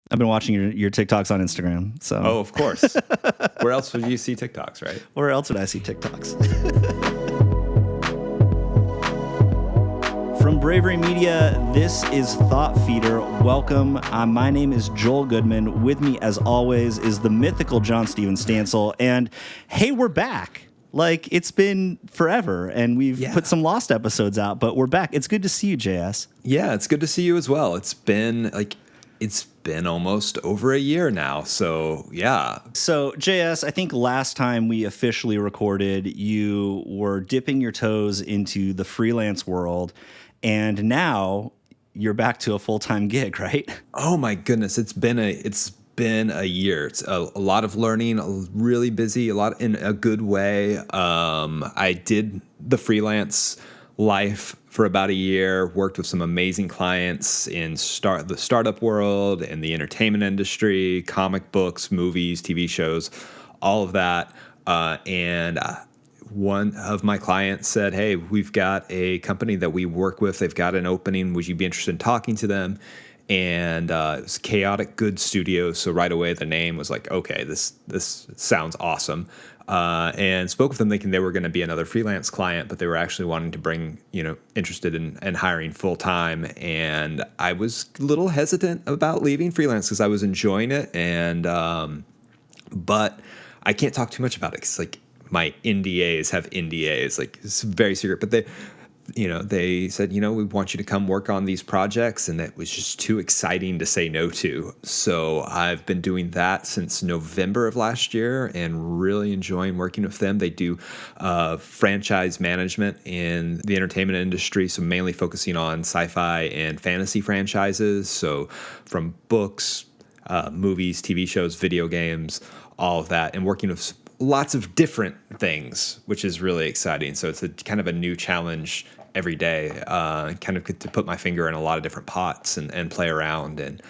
I've been watching your TikToks on Instagram. So, Oh, of course. Where else would you see TikToks, right? where else would I see TikToks? From Bravery Media, this is Thought Feeder. Welcome. My name is Joel Goodman. With me, as always, is the mythical John Steven Stansel. And hey, we're back. Like, it's been forever, and we've put some lost episodes out, but we're back. It's good to see you, JS. Yeah, it's good to see you as well. It's been almost over a year now. So, yeah. So, JS, I think last time we officially recorded, you were dipping your toes into the freelance world, and now you're back to a full-time gig, right? Oh my goodness, it's been a year. It's a lot of learning, really busy, a lot in a good way. I did the freelance life for about a year, worked with some amazing clients in the startup world, in the entertainment industry, comic books, movies, TV shows, all of that. And one of my clients said, "Hey, we've got a company that we work with. They've got an opening. Would you be interested in talking to them?" And it was Chaotic Good Studios. So right away, the name was like, okay, this sounds awesome. And spoke with them thinking they were going to be another freelance client, but they were actually wanting to bring, interested in hiring full time. And I was a little hesitant about leaving freelance because I was enjoying it. And, but I can't talk too much about it because like my NDAs have NDAs, like it's very secret, but they said, we want you to come work on these projects. And that was just too exciting to say no to. So I've been doing that since November of last year and really enjoying working with them. They do franchise management in the entertainment industry. So mainly focusing on sci-fi and fantasy franchises. So from books, movies, TV shows, video games, all of that, and working with lots of different things, which is really exciting. So it's a kind of a new challenge every day, kind of get to put my finger in a lot of different pots and play around and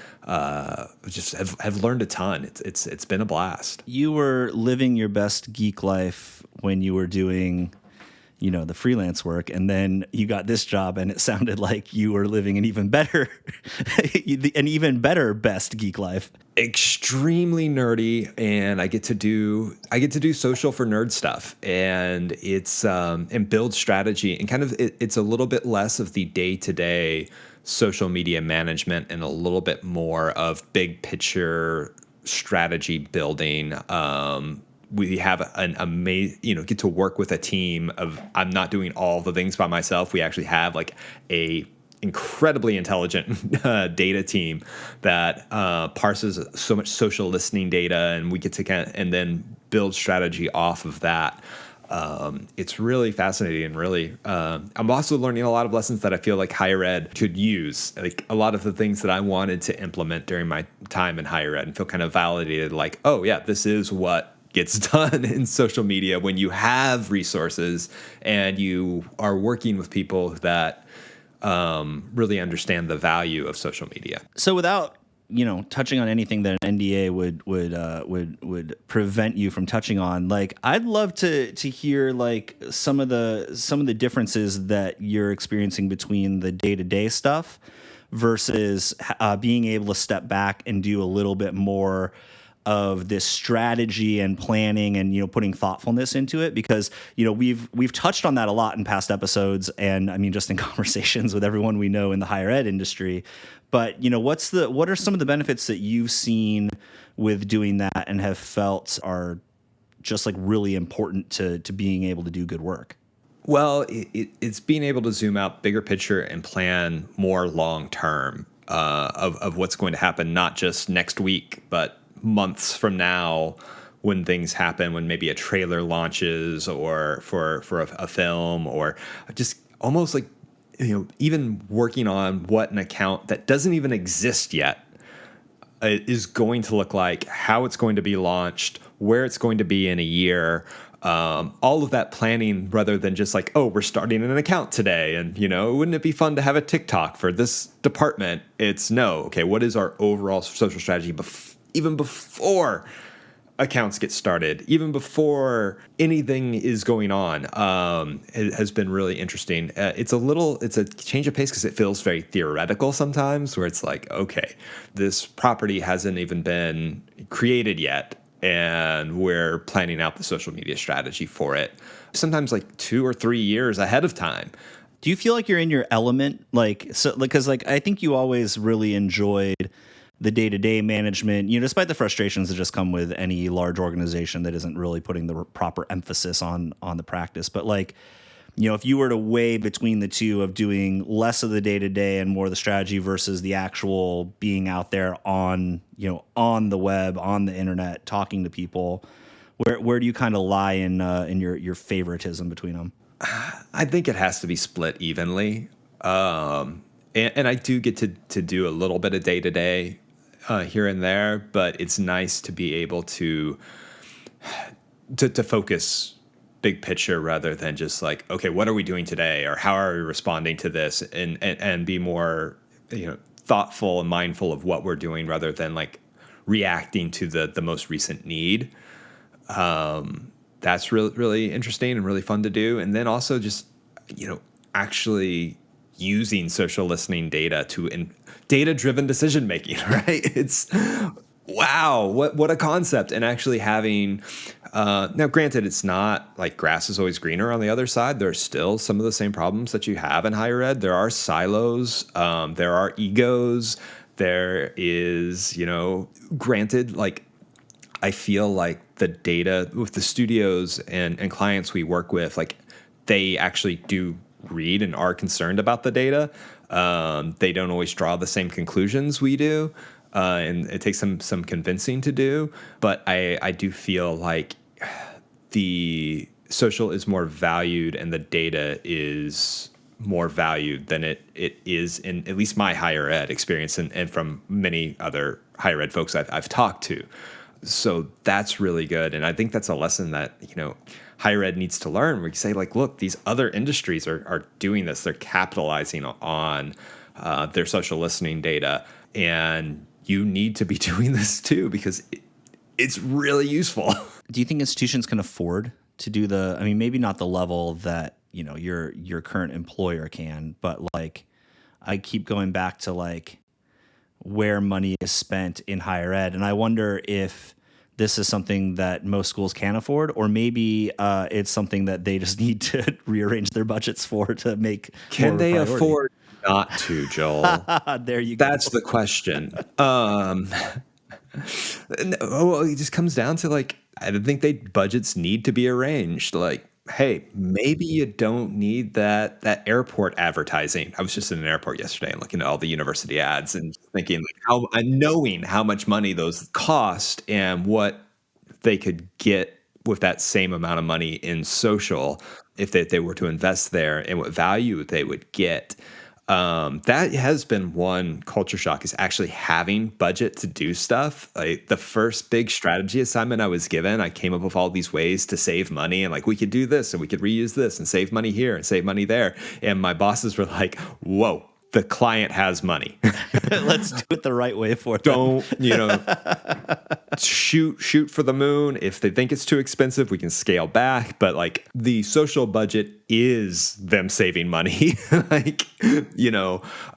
just have learned a ton. It's been a blast. You were living your best geek life when you were doing, the freelance work, and then you got this job, and it sounded like you were living an even better best geek life. Extremely nerdy, and I get to do social for nerd stuff, and it's and build strategy, and kind of it's a little bit less of the day-to-day social media management and a little bit more of big picture strategy building. We have an amazing, get to work with a team of, I'm not doing all the things by myself. We actually have like a incredibly intelligent data team that parses so much social listening data, and we get to and then build strategy off of that. It's really fascinating, and really, I'm also learning a lot of lessons that I feel like higher ed could use. Like a lot of the things that I wanted to implement during my time in higher ed, and feel kind of validated. Like, oh yeah, this is what gets done in social media when you have resources and you are working with people that really understand the value of social media. So without touching on anything that an NDA would prevent you from touching on, like I'd love to hear like some of the differences that you're experiencing between the day-to-day stuff versus being able to step back and do a little bit more of this strategy and planning and putting thoughtfulness into it, because we've touched on that a lot in past episodes, and I mean just in conversations with everyone we know in the higher ed industry. But what are some of the benefits that you've seen with doing that and have felt are just like really important to being able to do good work? Well, it's being able to zoom out, bigger picture, and plan more long term of what's going to happen, not just next week, but months from now, when things happen, when maybe a trailer launches or for a film, or just almost like, even working on what an account that doesn't even exist yet is going to look like, how it's going to be launched, where it's going to be in a year, all of that planning, rather than just like, oh, we're starting an account today, and wouldn't it be fun to have a TikTok for this department? It's no, okay, what is our overall social strategy even before accounts get started, even before anything is going on, it has been really interesting. It's a change of pace because it feels very theoretical sometimes, where it's like, okay, this property hasn't even been created yet, and we're planning out the social media strategy for it. Sometimes like 2 or 3 years ahead of time. Do you feel like you're in your element? Like, so, because like, I think you always really enjoyed the day-to-day management, despite the frustrations that just come with any large organization that isn't really putting the proper emphasis on the practice. But like, if you were to weigh between the two of doing less of the day-to-day and more of the strategy versus the actual being out there on the web, on the internet, talking to people, where do you kind of lie in your favoritism between them? I think it has to be split evenly. And I do get to do a little bit of day to day here and there, but it's nice to be able to focus big picture rather than just like, okay, what are we doing today, or how are we responding to this, and be more thoughtful and mindful of what we're doing rather than like reacting to the most recent need. That's really, really interesting and really fun to do. And then also just, actually using social listening data data-driven decision making, right? It's, wow, what a concept. And actually having, now granted, it's not like grass is always greener on the other side. There's still some of the same problems that you have in higher ed. There are silos, there are egos, there is, granted, like, I feel like the data with the studios and clients we work with, like they actually do read and are concerned about the data. They don't always draw the same conclusions we do, and it takes some convincing to do. But I do feel like the social is more valued and the data is more valued than it is in at least my higher ed experience and from many other higher ed folks I've talked to. So that's really good. And I think that's a lesson that, higher ed needs to learn, where you say, like, look, these other industries are doing this. They're capitalizing on their social listening data. And you need to be doing this too, because it's really useful. Do you think institutions can afford to do maybe not the level that, your current employer can, but like, I keep going back to like where money is spent in higher ed. And I wonder if this is something that most schools can afford, or maybe it's something that they just need to rearrange their budgets for to make. Can they afford not to, Joel? There you go. That's the question. Well, it just comes down to like, I don't think budgets need to be arranged. Like, hey, maybe you don't need that airport advertising. I was just in an airport yesterday and looking at all the university ads and thinking like knowing how much money those cost and what they could get with that same amount of money in social if they were to invest there, and what value they would get. That has been one culture shock, is actually having budget to do stuff. Like the first big strategy assignment I was given, I came up with all these ways to save money, and like we could do this and we could reuse this and save money here and save money there. And my bosses were like, whoa, the client has money. Let's do it the right way for Don't, them. shoot for the moon. If they think it's too expensive, we can scale back. But like the social budget is them saving money.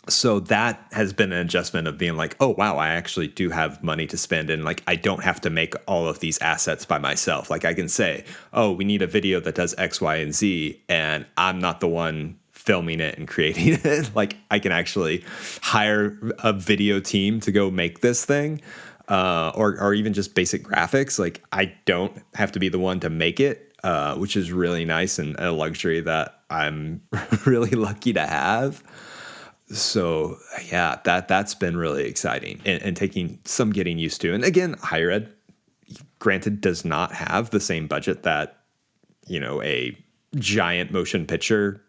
So that has been an adjustment of being like, oh, wow, I actually do have money to spend. And like, I don't have to make all of these assets by myself. Like I can say, oh, we need a video that does X, Y, and Z. And I'm not the one filming it and creating it. Like I can actually hire a video team to go make this thing, or even just basic graphics. Like I don't have to be the one to make it, which is really nice and a luxury that I'm really lucky to have. So yeah, that's been really exciting and taking some getting used to. And again, higher ed, granted, does not have the same budget that, a giant motion picture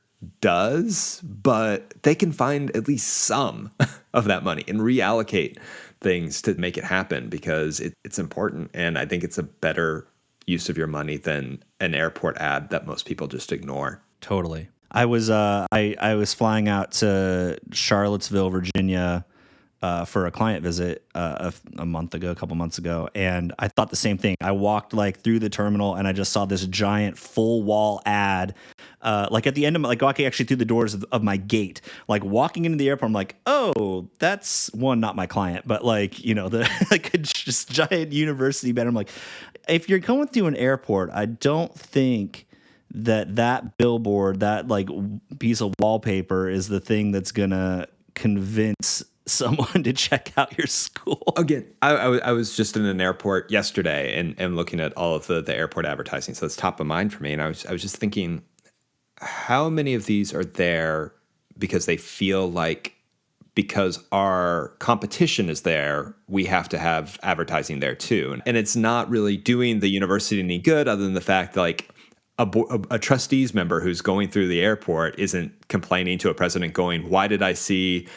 does, but they can find at least some of that money and reallocate things to make it happen, because it's important. And I think it's a better use of your money than an airport ad that most people just ignore. Totally. I was flying out to Charlottesville, Virginia for a client visit a month ago, a couple months ago, and I thought the same thing. I walked like through the terminal and I just saw this giant full wall ad, like at the end of like walking actually through the doors of my gate, like walking into the airport. I'm like, oh, that's one, not my client, but like the like a just giant university banner. I'm like, if you're going through an airport, I don't think that billboard, that like piece of wallpaper is the thing that's gonna convince someone to check out your school. Again, I was just in an airport yesterday and looking at all of the airport advertising, so it's top of mind for me. And I was just thinking, how many of these are there because they feel like because our competition is there, we have to have advertising there too, and it's not really doing the university any good, other than the fact that, like, a trustees member who's going through the airport isn't complaining to a president going, why did I see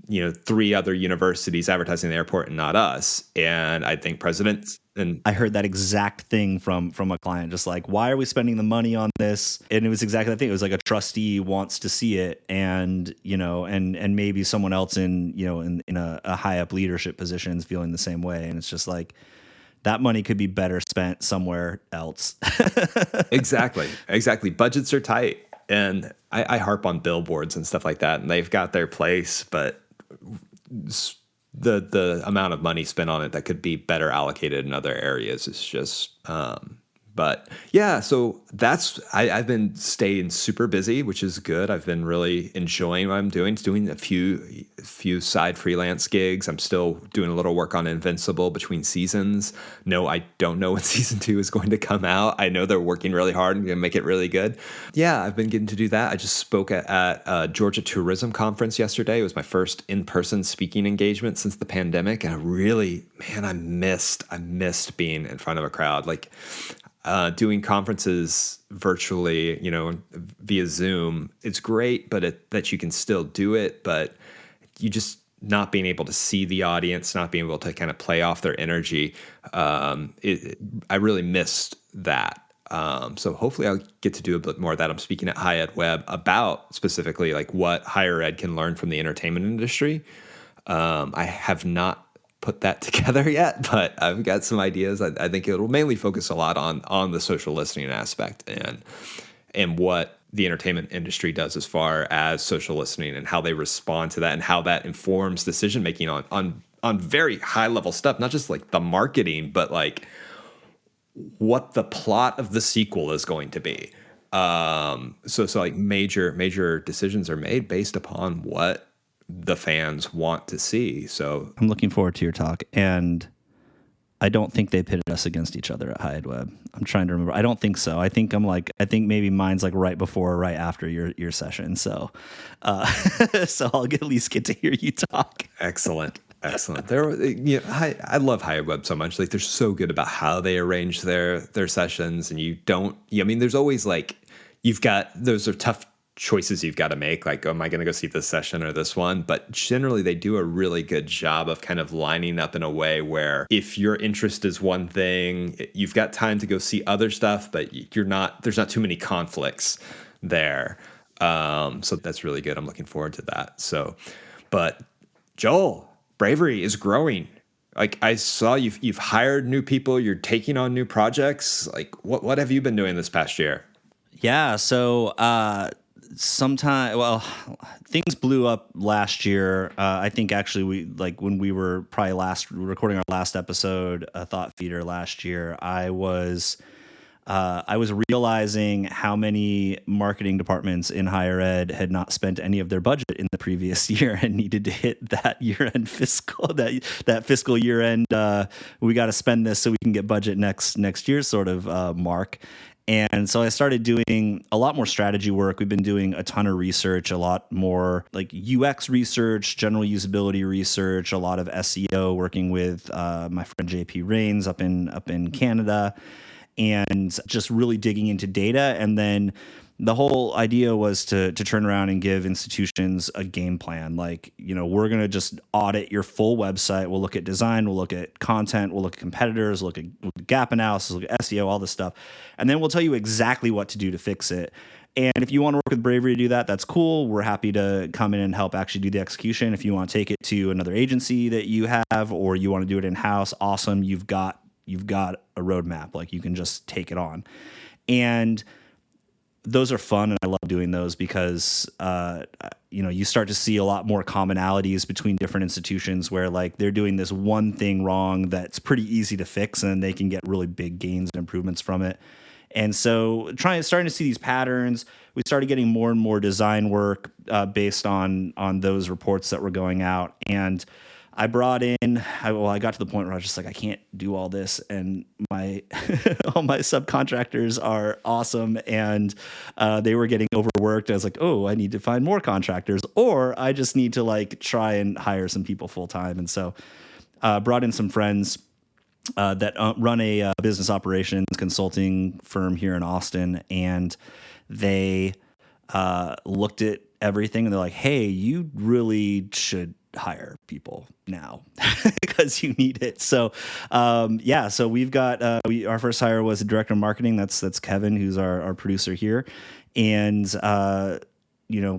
3 other universities advertising the airport and not us? And I think presidents, and I heard that exact thing from a client, just like, why are we spending the money on this? And it was exactly the thing. It was like a trustee wants to see it, and and maybe someone else in a high up leadership position is feeling the same way. And it's just like, that money could be better spent somewhere else. Exactly. Budgets are tight, and I harp on billboards and stuff like that, and they've got their place, but the amount of money spent on it that could be better allocated in other areas is just but yeah, so I've been staying super busy, which is good. I've been really enjoying what I'm doing. Doing a few side freelance gigs. I'm still doing a little work on Invincible between seasons. No, I don't know when season 2 is going to come out. I know they're working really hard and going to make it really good. Yeah, I've been getting to do that. I just spoke at Georgia Tourism Conference yesterday. It was my first in-person speaking engagement since the pandemic, and I missed being in front of a crowd. Like, doing conferences virtually, via Zoom, it's great, but that you can still do it, but you just not being able to see the audience, not being able to kind of play off their energy. I really missed that. So hopefully I'll get to do a bit more of that. I'm speaking at High Ed Web about specifically like what higher ed can learn from the entertainment industry. I have not put that together yet, but I've got some ideas. I think it'll mainly focus a lot on the social listening aspect and what the entertainment industry does as far as social listening and how they respond to that and how that informs decision making on very high level stuff, not just like the marketing, but like what the plot of the sequel is going to be. So like major decisions are made based upon what the fans want to see. So I'm looking forward to your talk, and I don't think they pitted us against each other at High Ed Web. I'm trying to remember. I don't think so. I think maybe mine's like right before or right after your session. So, so I'll at least get to hear you talk. Excellent. I love High Ed Web so much. Like, they're so good about how they arrange their sessions, and there's always like, those are tough choices you've got to make, like, am I going to go see this session or this one? But generally they do a really good job of kind of lining up in a way where if your interest is one thing, you've got time to go see other stuff, but there's not too many conflicts there. So that's really good. I'm looking forward to that. So, but Joel, Bravery is growing. Like, I saw you've hired new people, you're taking on new projects. Like, what have you been doing this past year? Yeah, so things blew up last year. I think actually when we were probably recording our last episode, Thought Feeder last year, I was realizing how many marketing departments in higher ed had not spent any of their budget in the previous year and needed to hit that year-end that fiscal year-end. We got to spend this so we can get budget next year sort of mark. And so I started doing a lot more strategy work. We've been doing a ton of research, a lot more like UX research, general usability research, a lot of SEO, working with my friend JP Rains up in Canada, and just really digging into data. And then the whole idea was to turn around and give institutions a game plan. Like, we're going to just audit your full website. We'll look at design, we'll look at content, we'll look at competitors, we'll look at gap analysis, look at SEO, all this stuff. And then we'll tell you exactly what to do to fix it. And if you want to work with Bravery to do that, that's cool. We're happy to come in and help actually do the execution. If you want to take it to another agency that you have, or you want to do it in-house, awesome. You've got a roadmap. Like, you can just take it on. And those are fun, and I love doing those because you start to see a lot more commonalities between different institutions where, like, they're doing this one thing wrong that's pretty easy to fix, and they can get really big gains and improvements from it. And so starting to see these patterns, we started getting more and more design work based on those reports that were going out. And I brought in, I got to the point where I was just like, I can't do all this. And all my subcontractors are awesome. And they were getting overworked. I was like, oh, I need to find more contractors, or I just need to like try and hire some people full time. And so brought in some friends that run a business operations consulting firm here in Austin, and they looked at everything and they're like, hey, you really should hire people now because you need it. So so we've got our first hire was a director of marketing. That's Kevin, who's our producer here. And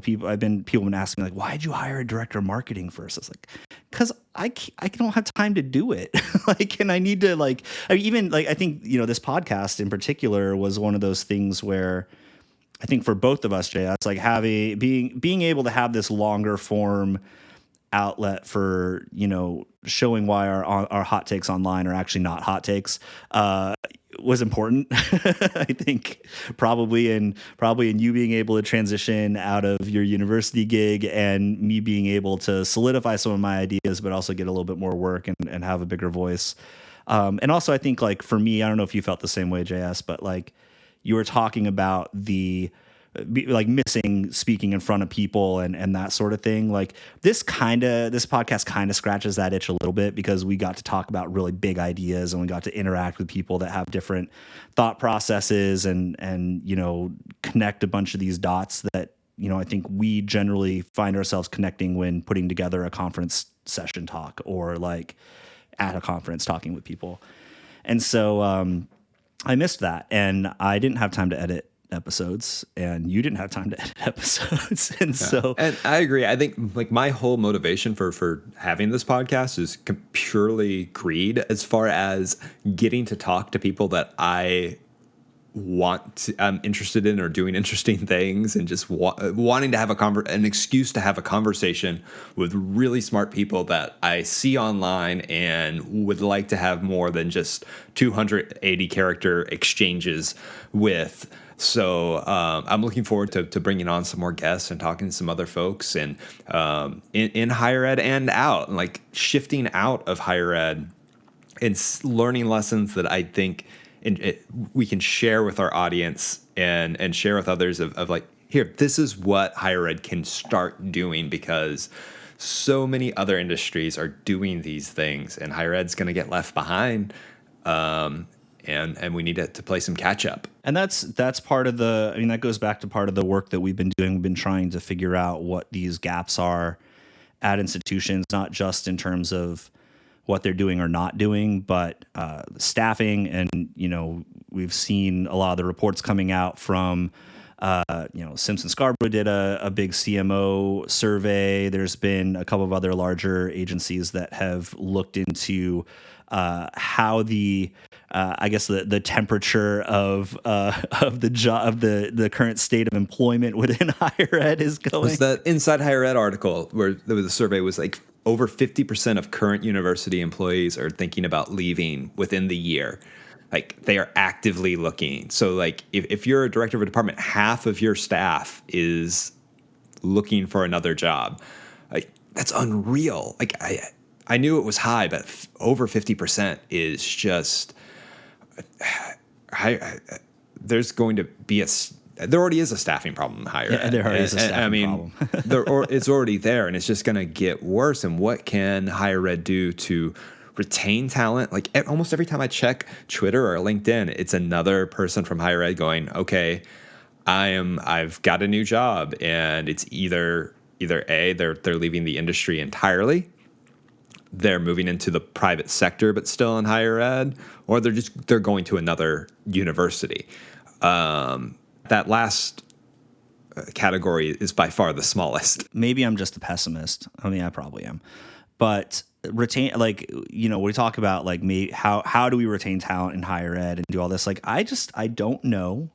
people have been asking me, like, why did you hire a director of marketing first? I was like, because I don't have time to do it. Like, and I need to I think, this podcast in particular was one of those things where I think for both of us, Jay, it's like being able to have this longer form outlet for, showing why our hot takes online are actually not hot takes, was important. I think probably in you being able to transition out of your university gig and me being able to solidify some of my ideas, but also get a little bit more work and have a bigger voice. And also I think, like, for me, I don't know if you felt the same way, JS, but like, you were talking about missing speaking in front of people and that sort of thing. Like, this podcast kind of scratches that itch a little bit, because we got to talk about really big ideas and we got to interact with people that have different thought processes and connect a bunch of these dots that, I think we generally find ourselves connecting when putting together a conference session talk, or like at a conference talking with people. And so, I missed that, and I didn't have time to edit episodes, and you didn't have time to edit episodes. And I agree. I think, like, my whole motivation for having this podcast is purely greed, as far as getting to talk to people that I'm interested in, or doing interesting things, and just wanting to have an excuse to have a conversation with really smart people that I see online and would like to have more than just 280 character exchanges with. So I'm looking forward to bringing on some more guests and talking to some other folks, and in higher ed and out, and like shifting out of higher ed and learning lessons that I think we can share with our audience and share with others of like, here, this is what higher ed can start doing, because so many other industries are doing these things, and higher ed's going to get left behind. And we need to play some catch up. And that's part of that goes back to part of the work that we've been doing. We've been trying to figure out what these gaps are at institutions, not just in terms of what they're doing or not doing, but staffing. And, we've seen a lot of the reports coming out from, Simpson Scarborough did a big CMO survey. There's been a couple of other larger agencies that have looked into how the temperature of the current state of employment within higher ed is going. Was that Inside Higher Ed article where the survey was like over 50% of current university employees are thinking about leaving within the year. Like, they are actively looking. So like, if you're a director of a department, half of your staff is looking for another job. Like, that's unreal. Like, I knew it was high, but over 50% is just. There's going to be there already is a staffing problem in higher ed. There already is a staffing problem. It's already there, and it's just going to get worse. And what can higher ed do to retain talent? Like, almost every time I check Twitter or LinkedIn, it's another person from higher ed going, okay, I've got a new job, and it's either A, they're leaving the industry entirely, they're moving into the private sector but still in higher ed, or they're going to another university. That last category is by far the smallest. Maybe I'm just a pessimist. I mean, I probably am. But retain, like, we talk about like how do we retain talent in higher ed and do all this? Like, I don't know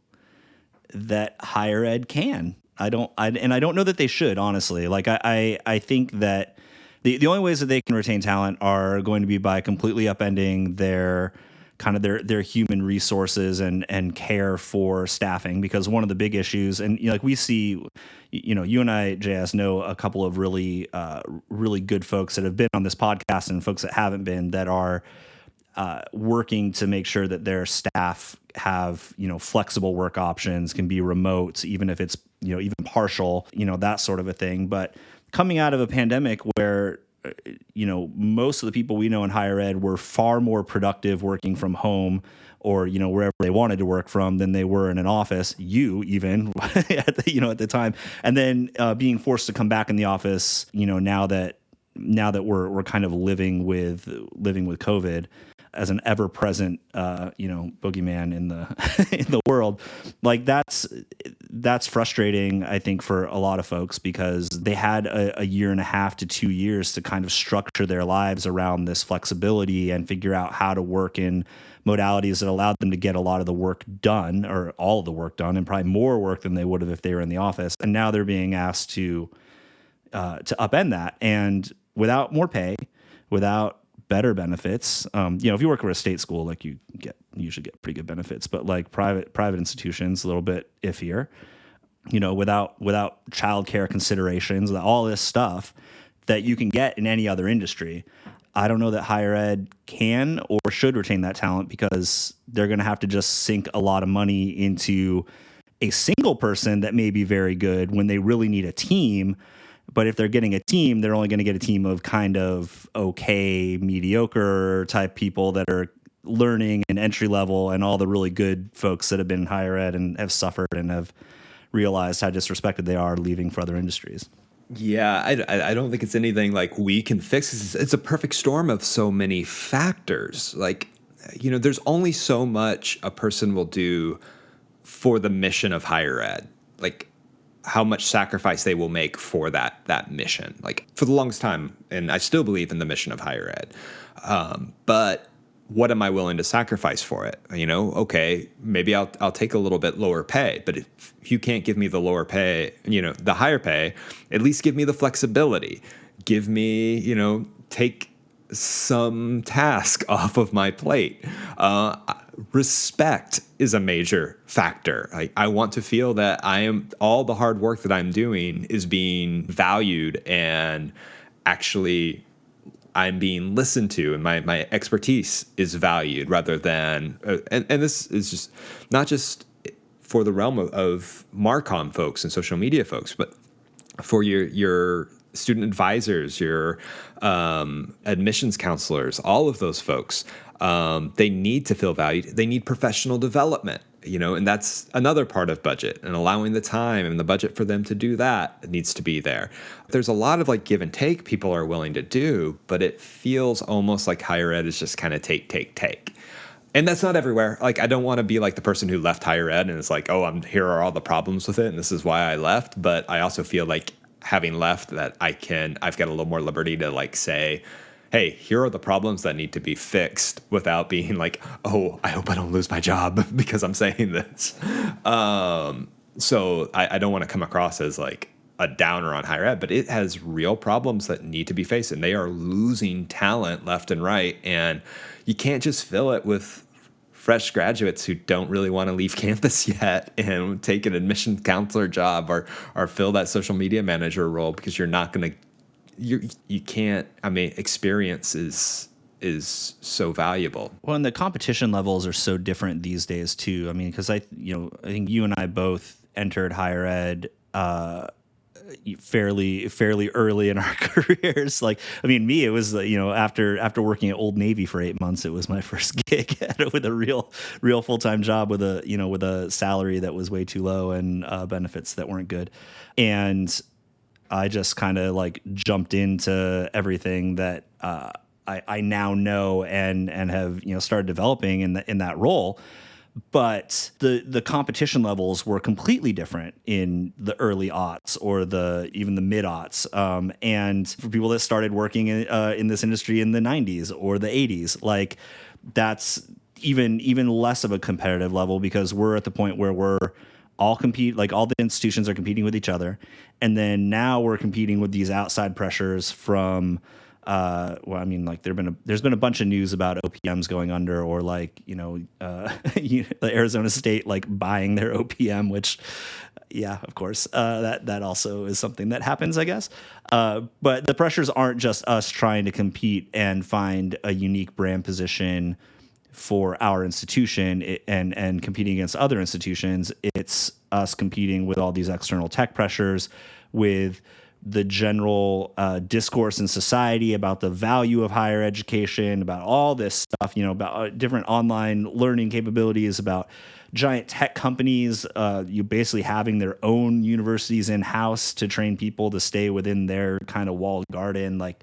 that higher ed can. I don't know that they should, honestly. Like, I think that the only ways that they can retain talent are going to be by completely upending their kind of their human resources and care for staffing, because one of the big issues, and like we see, you and I, JS, know a couple of really really good folks that have been on this podcast and folks that haven't been, that are working to make sure that their staff have flexible work options, can be remote, even if it's even partial, that sort of a thing. But coming out of a pandemic where most of the people we know in higher ed were far more productive working from home or wherever they wanted to work from than they were in an office. You even at the time, and then being forced to come back in the office. Now that we're kind of living with COVID as an ever-present boogeyman in the in the world. Like, that's frustrating, I think, for a lot of folks, because they had a year and a half to 2 years to kind of structure their lives around this flexibility and figure out how to work in modalities that allowed them to get a lot of the work done, or all of the work done, and probably more work than they would have if they were in the office. And now they're being asked to upend that, and without more pay, without better benefits. If you work for a state school, like, you usually get pretty good benefits, but like private institutions, a little bit iffier. Without childcare considerations, all this stuff that you can get in any other industry. I don't know that higher ed can or should retain that talent, because they're going to have to just sink a lot of money into a single person that may be very good when they really need a team. But if they're getting a team, they're only going to get a team of kind of okay, mediocre type people that are learning and entry level, and all the really good folks that have been in higher ed and have suffered and have realized how disrespected they are leaving for other industries. Yeah, I don't think it's anything like we can fix. It's a perfect storm of so many factors. Like, there's only so much a person will do for the mission of higher ed. Like, how much sacrifice they will make for that mission. Like, for the longest time, and I still believe in the mission of higher ed, but what am I willing to sacrifice for it? Okay, maybe I'll take a little bit lower pay, but if you can't give me the lower pay, the higher pay, at least give me the flexibility. Give me, take some task off of my plate. Respect is a major factor. I want to feel that all the hard work that I'm doing is being valued, and actually I'm being listened to, and my expertise is valued, rather than, and this is just not just for the realm of Marcom folks and social media folks, but for your student advisors, your admissions counselors, all of those folks. They need to feel valued. They need professional development, and that's another part of budget, and allowing the time and the budget for them to do that needs to be there. There's a lot of like give and take people are willing to do, but it feels almost like higher ed is just kind of take. And that's not everywhere. Like, I don't want to be like the person who left higher ed and it's like, oh, here are all the problems with it, and this is why I left. But I also feel like, having left, that I've got a little more liberty to like say, hey, here are the problems that need to be fixed, without being like, oh, I hope I don't lose my job because I'm saying this. So I don't want to come across as like a downer on higher ed, but it has real problems that need to be faced, and they are losing talent left and right. And you can't just fill it with fresh graduates who don't really want to leave campus yet and take an admission counselor job or fill that social media manager role, because you're not going to, you can't. I mean, experience is so valuable. Well, and the competition levels are so different these days too. I mean, because I think you and I both entered higher ed fairly early in our careers. Like, I mean, me, it was, after working at Old Navy for 8 months, it was my first gig with a real full-time job with a salary that was way too low and benefits that weren't good. And I just kind of like jumped into everything that I now know and have started developing in that role. But the competition levels were completely different in the early aughts or even the mid aughts. And for people that started working in this industry in the 90s or the 80s, like that's even less of a competitive level, because we're at the point where we're all compete, like all the institutions are competing with each other. And then now we're competing with these outside pressures from, like there's been a bunch of news about OPMs going under, or like, the Arizona State like buying their OPM, which, yeah, of course, that also is something that happens, I guess. But the pressures aren't just us trying to compete and find a unique brand position for our institution and competing against other institutions. It's us competing with all these external tech pressures, with the general discourse in society about the value of higher education, about all this stuff, about different online learning capabilities, about giant tech companies, you basically having their own universities in-house to train people to stay within their kind of walled garden. Like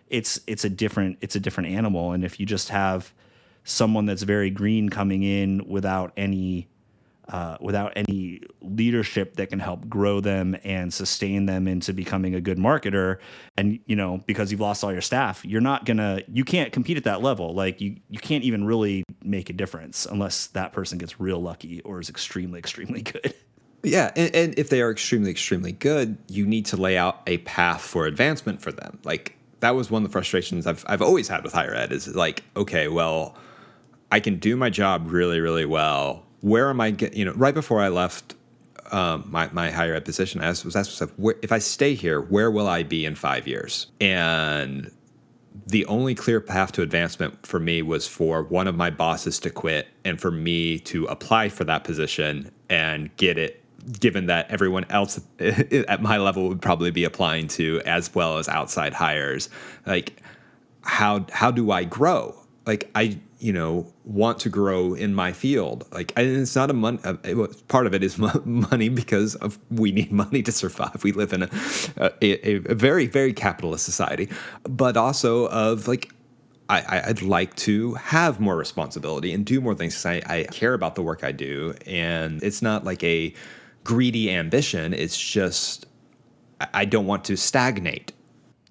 it's a different animal. And if you just have someone that's very green coming in without any leadership that can help grow them and sustain them into becoming a good marketer, and because you've lost all your staff, you can't compete at that level. Like you can't even really make a difference unless that person gets real lucky or is extremely good. Yeah, and if they are extremely, extremely good, you need to lay out a path for advancement for them. Like that was one of the frustrations I've always had with higher ed, is like, okay, well, I can do my job really, really well. Where am I right before I left my higher ed position, I was asked myself, if I stay here, where will I be in 5 years? And the only clear path to advancement for me was for one of my bosses to quit and for me to apply for that position and get it, given that everyone else at my level would probably be applying to, as well as outside hires. Like, how do I grow? Like, I want to grow in my field. Like, it's not part of it is money, because we need money to survive. We live in a very, very capitalist society, but also of like, I'd like to have more responsibility and do more things, because I care about the work I do. And it's not like a greedy ambition. It's just, I don't want to stagnate.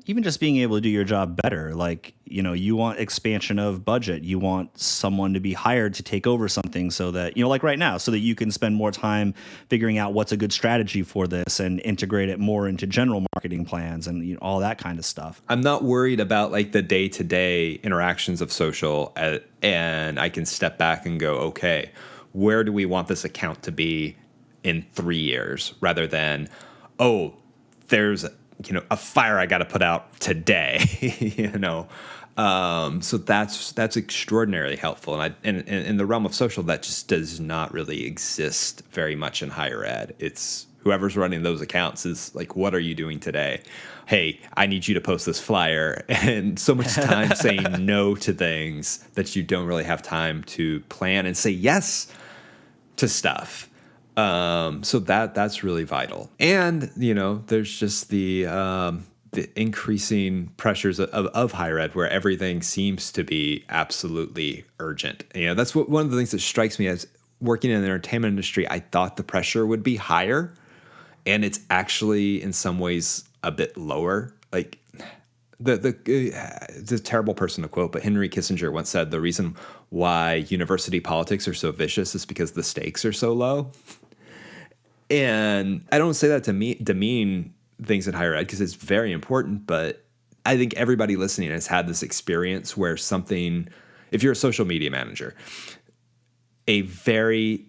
Even just being able to do your job better, like, you want expansion of budget. You want someone to be hired to take over something so that, like right now, so that you can spend more time figuring out what's a good strategy for this and integrate it more into general marketing plans and all that kind of stuff. I'm not worried about like the day-to-day interactions of social, and I can step back and go, okay, where do we want this account to be in 3 years, rather than, oh, there's a fire I got to put out today, So that's extraordinarily helpful. And in the realm of social, that just does not really exist very much in higher ed. It's whoever's running those accounts is like, what are you doing today? Hey, I need you to post this flyer. And so much time saying no to things that you don't really have time to plan and say yes to stuff. So that's really vital. And, there's just the increasing pressures of higher ed, where everything seems to be absolutely urgent. That's one of the things that strikes me as working in the entertainment industry. I thought the pressure would be higher, and it's actually in some ways a bit lower. Like it's a terrible person to quote, but Henry Kissinger once said the reason why university politics are so vicious is because the stakes are so low. And I don't say that to demean things in higher ed, because it's very important, but I think everybody listening has had this experience where something, if you're a social media manager, a very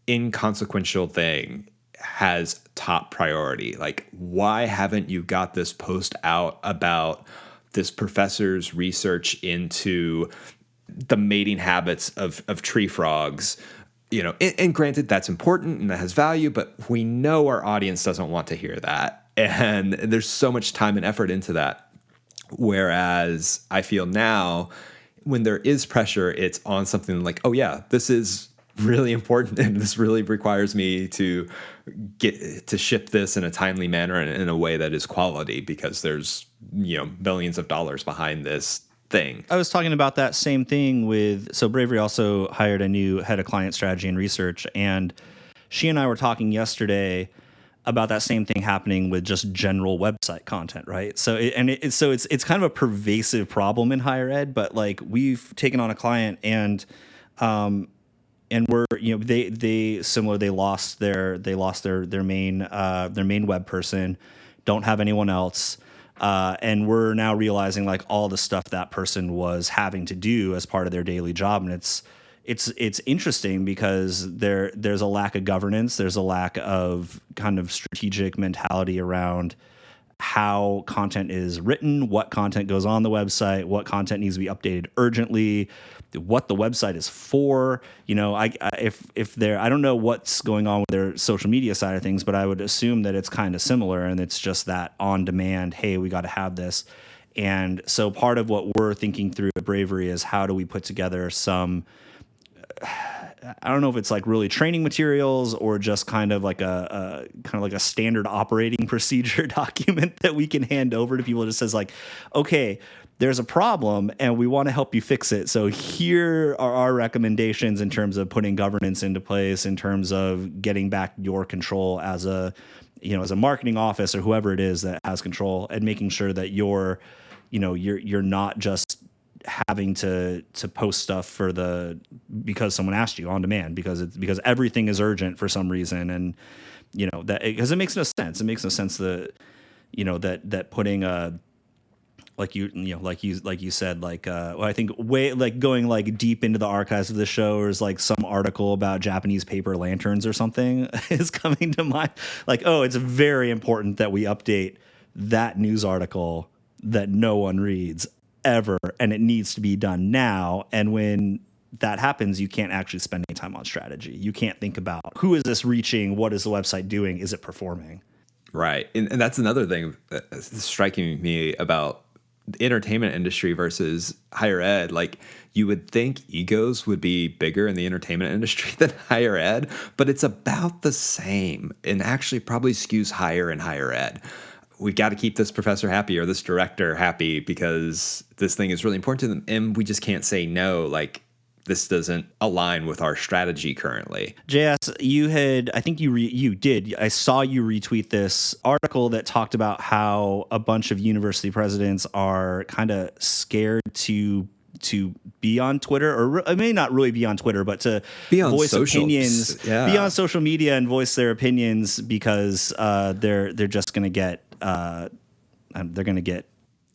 inconsequential thing has top priority. Like, why haven't you got this post out about this professor's research into the mating habits of tree frogs? And granted, that's important and that has value, but we know our audience doesn't want to hear that. And there's so much time and effort into that. Whereas I feel now, when there is pressure, it's on something like, oh yeah, this is really important and this really requires me to get to ship this in a timely manner and in a way that is quality, because there's, billions of dollars behind this thing. I was talking about that same thing so Bravery also hired a new head of client strategy and research, and she and I were talking yesterday about that same thing happening with just general website content, right? So it's kind of a pervasive problem in higher ed, but like we've taken on a client and we're, they lost their main web person, don't have anyone else. And we're now realizing like all the stuff that person was having to do as part of their daily job. And it's interesting because there's a lack of governance. There's a lack of kind of strategic mentality around how content is written, what content goes on the website, what content needs to be updated urgently, what the website is for. I don't know what's going on with their social media side of things, but I would assume that it's kind of similar, and it's just that on demand, hey, we got to have this. And so part of what we're thinking through at Bravery is how do we put together some, I don't know if it's like really training materials or just kind of like a standard operating procedure document that we can hand over to people. That just says like, okay, there's a problem and we want to help you fix it. So here are our recommendations in terms of putting governance into place, in terms of getting back your control as a marketing office or whoever it is that has control, and making sure that you're not just having to post stuff because someone asked you on demand, because everything is urgent for some reason. And that, because it makes no sense. It makes no sense that putting like you said, I think way like going like deep into the archives of the show, or is like some article about Japanese paper lanterns or something is coming to mind. Like, oh, it's very important that we update that news article that no one reads ever, and it needs to be done now. And when that happens, you can't actually spend any time on strategy. You can't think about who is this reaching, what is the website doing, is it performing? Right. And that's another thing that's striking me about the entertainment industry versus higher ed. Like, you would think egos would be bigger in the entertainment industry than higher ed, but it's about the same, and actually probably skews higher in higher ed. We got to keep this professor happy or this director happy because this thing is really important to them, and we just can't say no. Like, this doesn't align with our strategy currently. JS, I saw you retweet this article that talked about how a bunch of university presidents are kind of scared to be on Twitter, or it may not really be on Twitter, but to be on voice social, opinions, be on social media and voice their opinions, because they're just going to get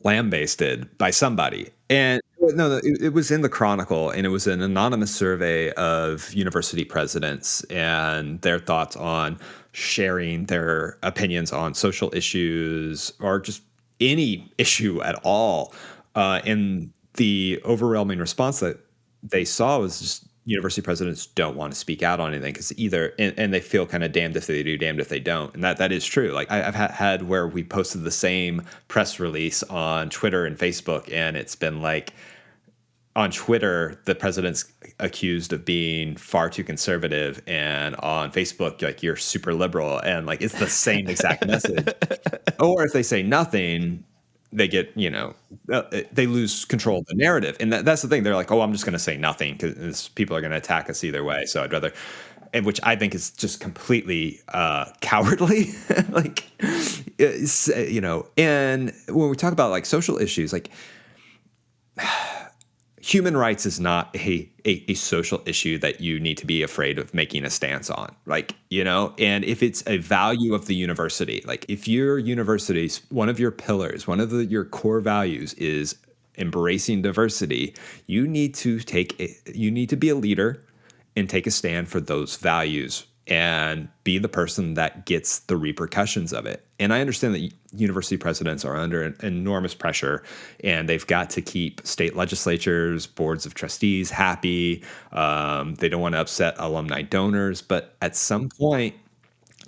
lambasted by somebody. And no, it was in the Chronicle, and it was an anonymous survey of university presidents and their thoughts on sharing their opinions on social issues or just any issue at all. And the overwhelming response that they saw was just university presidents don't want to speak out on anything because and they feel kind of damned if they do, damned if they don't. And that is true. Like, I've had where we posted the same press release on Twitter and Facebook, and it's been like, on Twitter, the president's accused of being far too conservative, and on Facebook, like, you're super liberal, and like it's the same exact message. Or if they say nothing, they get, they lose control of the narrative. And that's the thing. They're like, oh, I'm just going to say nothing because people are going to attack us either way. So I'd rather, and which I think is just completely cowardly. Like, and when we talk about like social issues, like, human rights is not a social issue that you need to be afraid of making a stance on. Like, and if it's a value of the university, like if your university's one of your pillars, one of your core values is embracing diversity, you need to be a leader and take a stand for those values and be the person that gets the repercussions of it. And I understand that university presidents are under enormous pressure, and they've got to keep state legislatures, boards of trustees happy. They don't want to upset alumni donors. But at some point,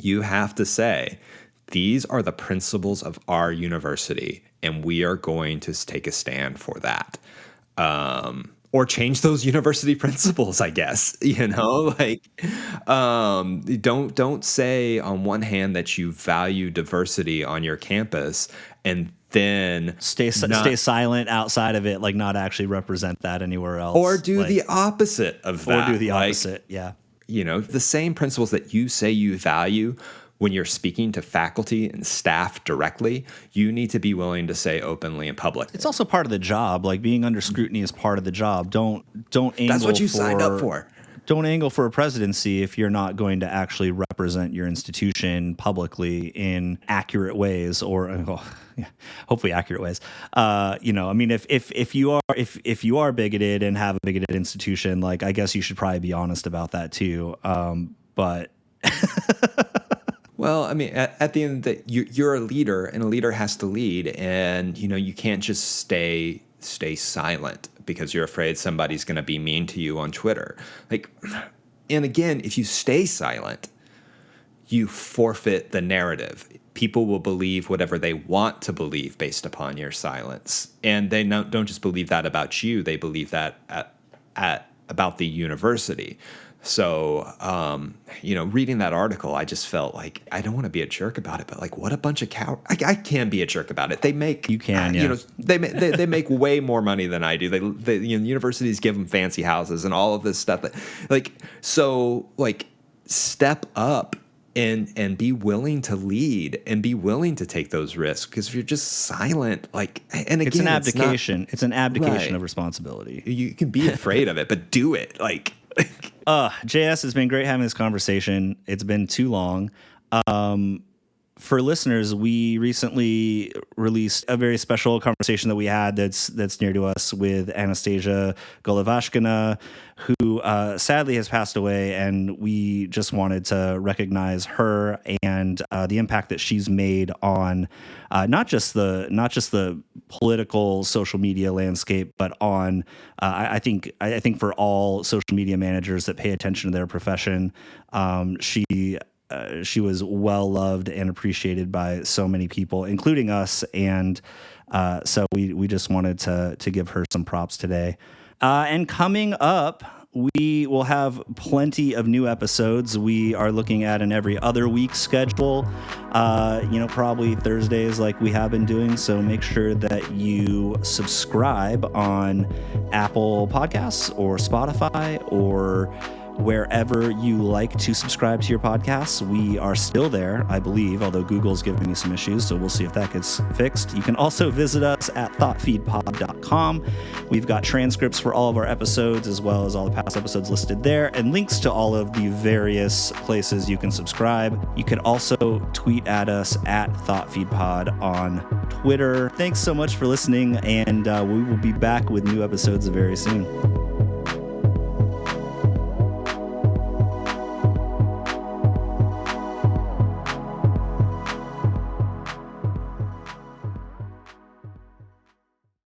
you have to say, these are the principles of our university, and we are going to take a stand for that. Or change those university principles, I guess, like, don't say on one hand that you value diversity on your campus and then stay silent outside of it, like not actually represent that anywhere else. Or do the opposite of that. Or do the opposite, yeah. The same principles that you say you value when you're speaking to faculty and staff directly, you need to be willing to say openly in public. It's also part of the job. Like being under scrutiny is part of the job. Don't angle. That's what you signed up for. Don't angle for a presidency if you're not going to actually represent your institution publicly in accurate ways, or hopefully accurate ways. I mean, if you are bigoted and have a bigoted institution, like I guess you should probably be honest about that too. But. Well, I mean, at the end of the day, you're a leader, and a leader has to lead, and you can't just stay silent because you're afraid somebody's going to be mean to you on Twitter. And again, if you stay silent, you forfeit the narrative. People will believe whatever they want to believe based upon your silence, and they don't just believe that about you; they believe that about the university. So, reading that article, I just felt like I don't want to be a jerk about it, but like, what a bunch of cowards! I can be a jerk about it. They make they make way more money than I do. They universities give them fancy houses and all of this stuff. Step up and be willing to lead and be willing to take those risks. Because if you're just silent, it's an abdication. It's an abdication of responsibility. You can be afraid of it, but do it. JS, it's been great having this conversation. It's been too long. For listeners, we recently released a very special conversation that we had that's near to us with Anastasia Golovashkina, who sadly has passed away, and we just wanted to recognize her and the impact that she's made on not just the political social media landscape, but on I think for all social media managers that pay attention to their profession. She was well loved and appreciated by so many people, including us, and so we just wanted to give her some props today. And coming up, we will have plenty of new episodes. We are looking at an every other week schedule, probably Thursdays like we have been doing. So make sure that you subscribe on Apple Podcasts or Spotify or wherever you like to subscribe to your podcasts. We are still there, I believe, although Google's giving me some issues, so we'll see if that gets fixed. You can also visit us at thoughtfeedpod.com. We've got transcripts for all of our episodes, as well as all the past episodes listed there, and links to all of the various places you can subscribe. You can also tweet at us at thoughtfeedpod on Twitter. Thanks so much for listening, and we will be back with new episodes very soon.